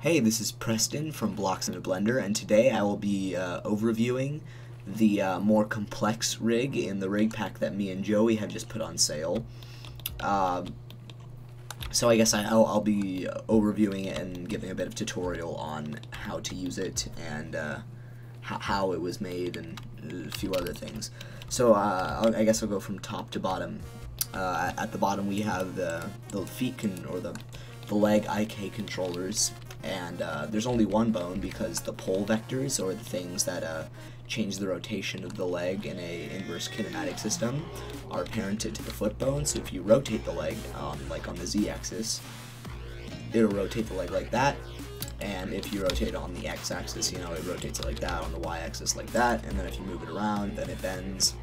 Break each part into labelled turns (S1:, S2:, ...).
S1: Hey, this is Preston from Blocks in a Blender, and today I will be overviewing the more complex rig in the rig pack that me and Joey have just put on sale. So I guess I'll be overviewing it and giving a bit of tutorial on how to use it and how it was made and a few other things. So I guess I'll go from top to bottom. At the bottom we have the feet or the leg IK controllers. And there's only one bone because the pole vectors, or the things that change the rotation of the leg in a inverse kinematic system, are parented to the foot bone. So if you rotate the leg, like on the z-axis, it'll rotate the leg like that. And if you rotate it on the x-axis, it rotates it like that, on the y-axis like that. And then if you move it around, then it bends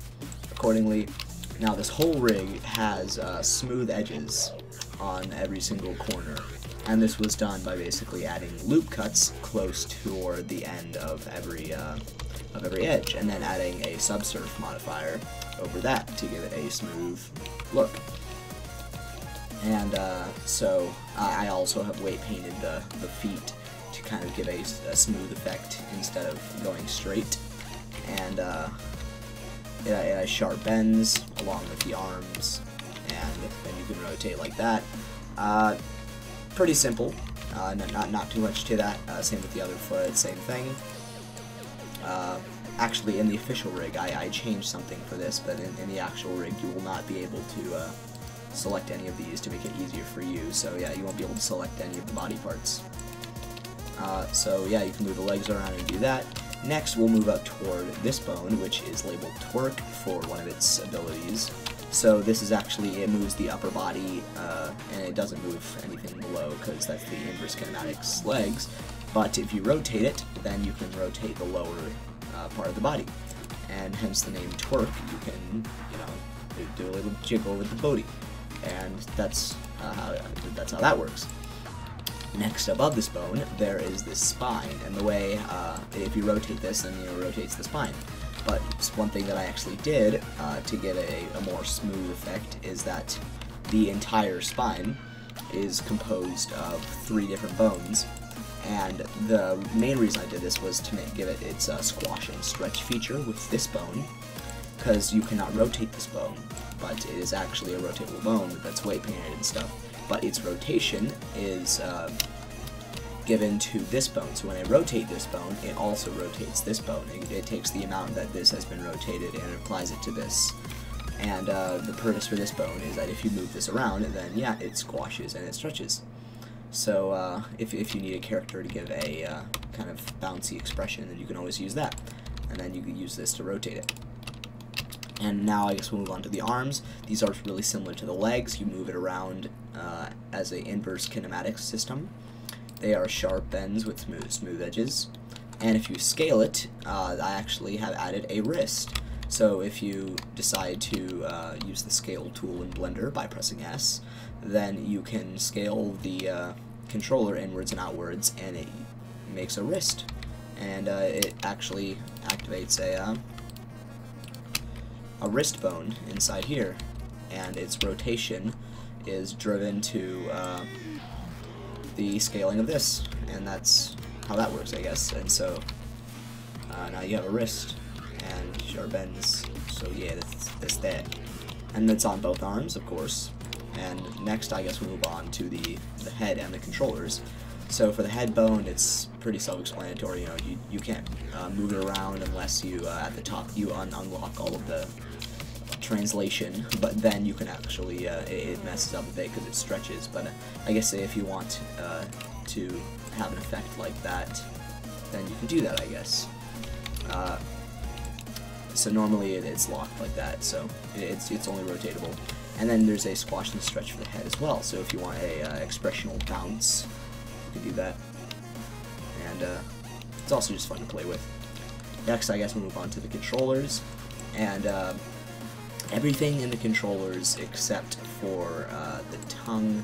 S1: accordingly. Now this whole rig has smooth edges on every single corner. And this was done by basically adding loop cuts close toward the end of every edge, and then adding a subsurf modifier over that to give it a smooth look. And so I also have weight painted the feet to kind of give a smooth effect instead of going straight. And it has sharp bends along with the arms, and then you can rotate like that. Pretty simple, not too much to that. Same with the other foot, same thing. Actually, in the official rig, I changed something for this, but in the actual rig, you will not be able to select any of these to make it easier for you. So yeah, you won't be able to select any of the body parts. So yeah, you can move the legs around and do that. Next, we'll move up toward this bone, which is labeled Twerk for one of its abilities. So this is actually, it moves the upper body, and it doesn't move anything below, because that's the inverse kinematics legs. But if you rotate it, then you can rotate the lower part of the body. And hence the name Twerk. You can, do a little jiggle with the booty. And that's how that works. Next, above this bone, there is this spine, and the way, if you rotate this, then it rotates the spine. But one thing that I actually did to get a more smooth effect is that the entire spine is composed of 3 different bones, and the main reason I did this was to give it its squash and stretch feature with this bone, because you cannot rotate this bone, but it is actually a rotatable bone that's weight painted and stuff, but its rotation is given to this bone. So when I rotate this bone, it also rotates this bone. It takes the amount that this has been rotated and applies it to this. And the purpose for this bone is that if you move this around, then yeah, it squashes and it stretches. So if you need a character to give a kind of bouncy expression, then you can always use that. And then you can use this to rotate it. And now I guess we'll move on to the arms. These are really similar to the legs. You move it around as an inverse kinematics system. They are sharp bends with smooth edges. And if you scale it, I actually have added a wrist. So if you decide to use the scale tool in Blender by pressing S, then you can scale the controller inwards and outwards, and it makes a wrist. And it actually activates a wrist bone inside here, and its rotation is driven to the scaling of this, and that's how that works, I guess. And so now you have a wrist and sharp bends. So yeah, that's that, and that's on both arms, of course. And next, I guess we'll move on to the head and the controllers. So for the head bone, it's pretty self-explanatory. You can't move it around unless you at the top you unlock all of the translation, but then you can actually it messes up a bit because it stretches. But I guess if you want to have an effect like that, then you can do that, I guess. So normally it's locked like that, so it's only rotatable. And then there's a squash and stretch for the head as well. So if you want a expressional bounce, you can do that. And it's also just fun to play with. Next, I guess we'll move on to the controllers, and everything in the controllers except for the tongue,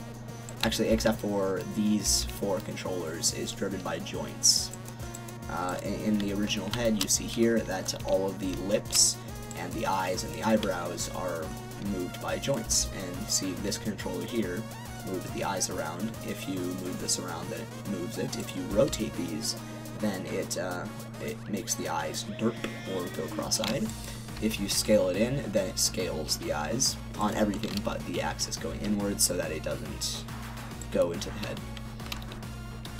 S1: actually except for these 4 controllers, is driven by joints. In the original head, you see here that all of the lips and the eyes and the eyebrows are moved by joints, and see this controller here moves the eyes around. If you move this around, then it moves it. If you rotate these, then it makes the eyes derp or go cross-eyed. If you scale it in, then it scales the eyes on everything but the axis going inwards so that it doesn't go into the head.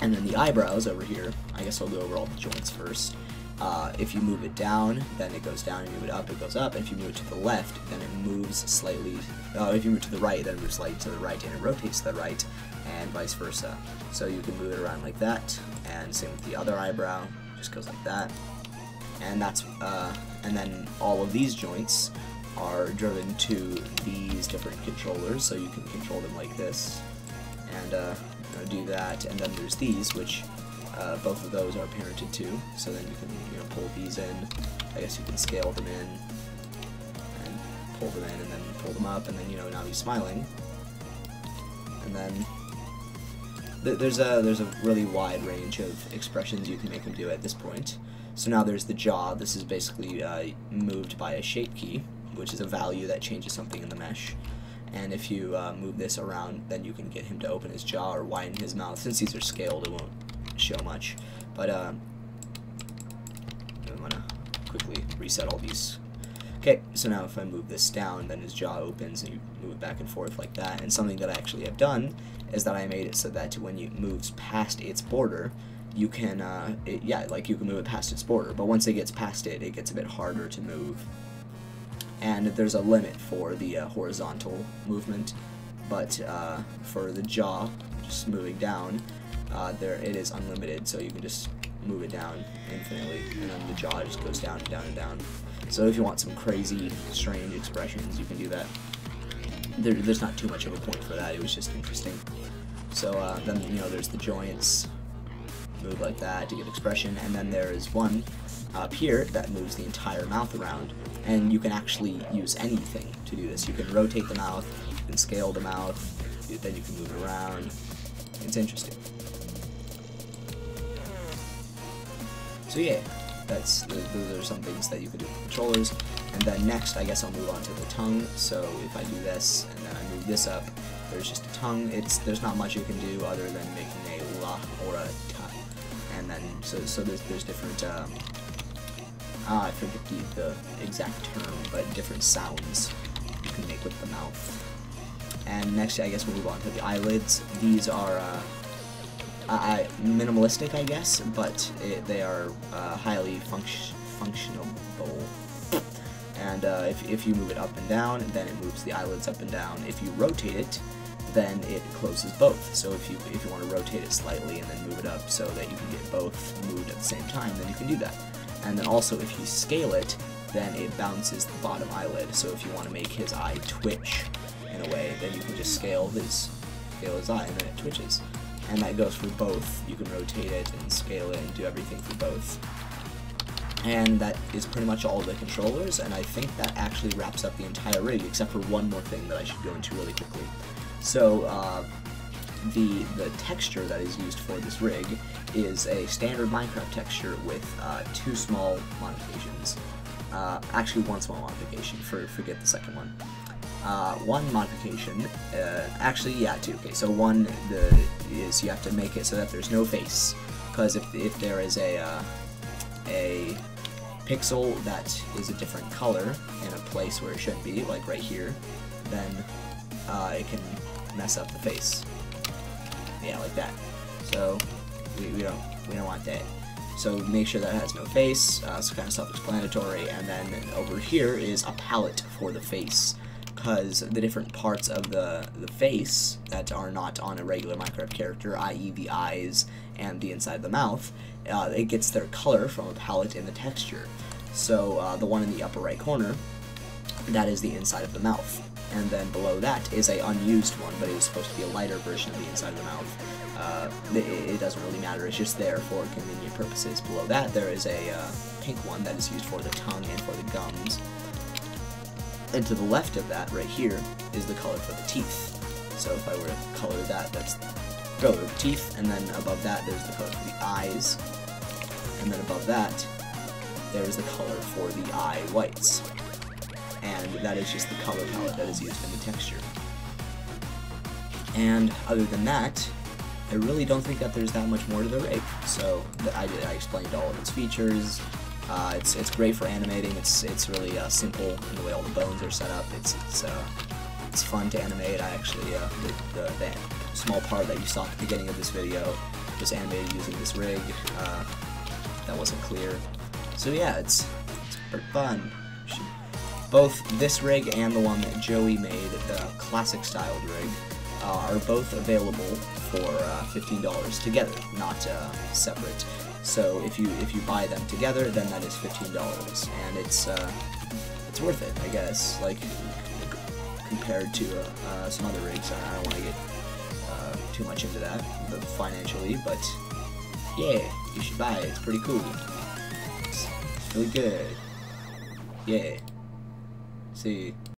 S1: And then the eyebrows over here, I guess I'll go over all the joints first. If you move it down, then it goes down. If you move it up, it goes up. If you move it to the left, then it moves slightly. If you move it to the right, then it moves slightly to the right, and it rotates to the right, and vice versa. So you can move it around like that, and same with the other eyebrow, just goes like that. And that's and then all of these joints are driven to these different controllers, so you can control them like this, and do that. And then there's these, which both of those are parented to, so then you can pull these in. I guess you can scale them in and pull them in, and then pull them up, and then now he's smiling. And then there's a really wide range of expressions you can make him do at this point. So now there's the jaw. This is basically moved by a shape key, which is a value that changes something in the mesh. And if you move this around, then you can get him to open his jaw or widen his mouth. Since these are scaled, it won't show much. But I'm gonna quickly reset all these. Okay, so now if I move this down, then his jaw opens, and you move it back and forth like that. And something that I actually have done is that I made it so that when it moves past its border, you can, you can move it past its border, but once it gets past it, it gets a bit harder to move. And there's a limit for the horizontal movement, but for the jaw, just moving down, it is unlimited, so you can just move it down infinitely, and then the jaw just goes down and down and down. So if you want some crazy, strange expressions, you can do that. There's not too much of a point for that, it was just interesting. So then, there's the joints, move like that to get expression, and then there is one up here that moves the entire mouth around, and you can actually use anything to do this. You can rotate the mouth, you can scale the mouth, then you can move it around. It's interesting. So yeah, those are some things that you can do with controllers. And then next, I guess I'll move on to the tongue. So if I do this, and then I move this up, there's just a tongue. There's not much you can do other than making a la or a ta. And then, so there's different, I forget the exact term, but different sounds you can make with the mouth. And next, I guess we'll move on to the eyelids. These are minimalistic, I guess, but they are highly functional. And if you move it up and down, then it moves the eyelids up and down. If you rotate it, then it closes both. So if you want to rotate it slightly and then move it up so that you can get both moved at the same time, then you can do that. And then also if you scale it, then it bounces the bottom eyelid. So if you want to make his eye twitch in a way, then you can just scale his eye and then it twitches. And that goes for both. You can rotate it and scale it and do everything for both. And that is pretty much all of the controllers, and I think that actually wraps up the entire rig, except for one more thing that I should go into really quickly. So the texture that is used for this rig is a standard Minecraft texture with two small modifications. Actually, one small modification. Forget the second one. One modification, actually, yeah, two. Okay, so one is you have to make it so that there's no face, because if there is a pixel that is a different color in a place where it shouldn't be, like right here, then it can mess up the face. Yeah, like that. So we don't want that. So make sure that it has no face. It's kind of self-explanatory. And then over here is a palette for the face, because the different parts of the face that are not on a regular Minecraft character, i.e. the eyes and the inside of the mouth, it gets their color from a palette in the texture. So the one in the upper right corner, that is the inside of the mouth. And then below that is a unused one, but it was supposed to be a lighter version of the inside of the mouth. It doesn't really matter, it's just there for convenient purposes. Below that there is a pink one that is used for the tongue and for the gums. And to the left of that, right here, is the color for the teeth. So if I were to color that, that's the color of the teeth, and then above that there's the color for the eyes, and then above that there's the color for the eye whites. And that is just the color palette that is used in the texture. And other than that, I really don't think that there's that much more to the rig. So I explained all of its features. It's great for animating. It's really simple in the way all the bones are set up. It's fun to animate. I actually the small part that you saw at the beginning of this video was animated using this rig. That wasn't clear. So yeah, it's pretty fun. Both this rig and the one that Joey made, the classic styled rig, are both available for $15 together, not separate. So if you buy them together, then that is $15, and it's worth it, I guess. Like compared to some other rigs, I don't want to get too much into that financially, but yeah, you should buy it. It's pretty cool. It's really good. Yeah. See.